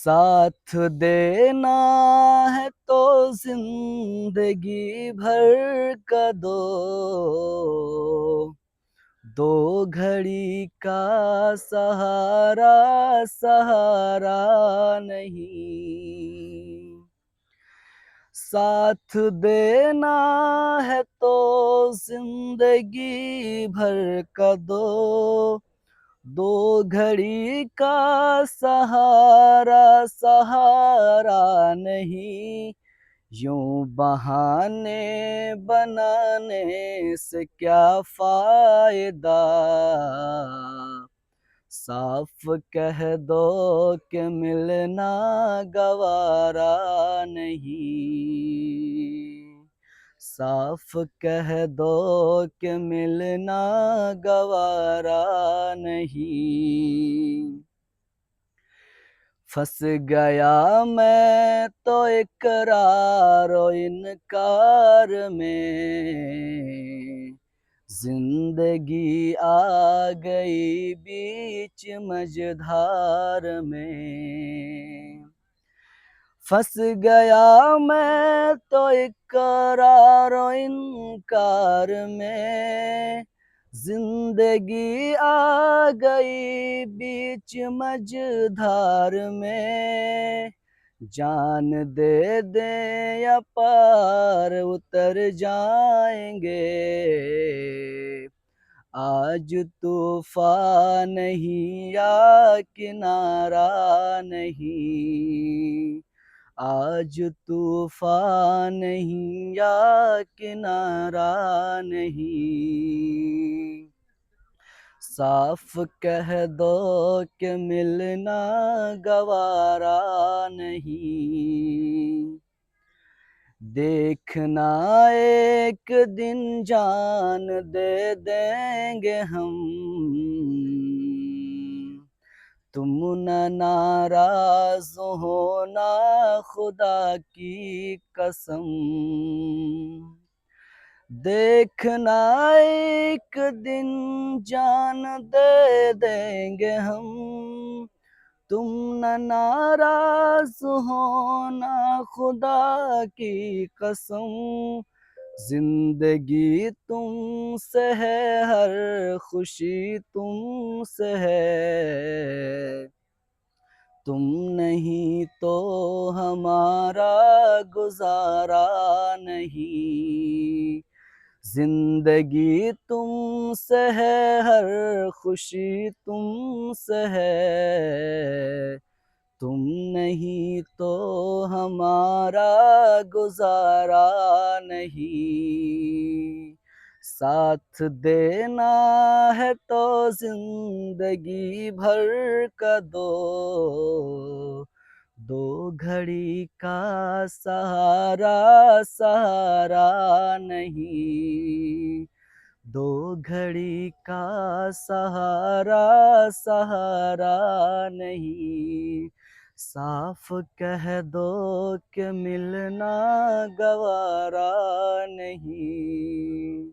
साथ देना है तो जिंदगी भर का दो, दो घड़ी का सहारा सहारा नहीं। साथ देना है तो जिंदगी भर का दो, दो घड़ी का सहारा सहारा नहीं। यूं बहाने बनाने से क्या फायदा, साफ कह दो कि मिलना गवारा नहीं। साफ कह दो कि मिलना गवारा नहीं। फंस गया मैं तो इकरार और इनकार में, जिंदगी आ गई बीच मझधार में। फंस गया मैं तो इकरार और इनकार में, जिंदगी आ गई बीच मझधार में। जान दे दे या पार उतर जाएंगे, आज तूफान नहीं या किनारा नहीं। आज तूफान नहीं या किनारा नहीं। साफ कह दो कि मिलना गवारा नहीं। देखना एक दिन जान दे देंगे हम, तुम न नाराज होना खुदा की कसम। देखना एक दिन जान दे देंगे हम, तुम न नाराज होना खुदा की कसम। जिंदगी तुमसे है, हर खुशी तुमसे है, तुम नहीं तो हमारा गुजारा नहीं। जिंदगी तुमसे है, हर खुशी तुमसे है, तुम नहीं तो हमारा गुजारा नहीं। साथ देना है तो जिंदगी भर का दो, दो घड़ी का सहारा सहारा नहीं। दो घड़ी का सहारा सहारा नहीं। साफ कह दो कि मिलना गवारा नहीं।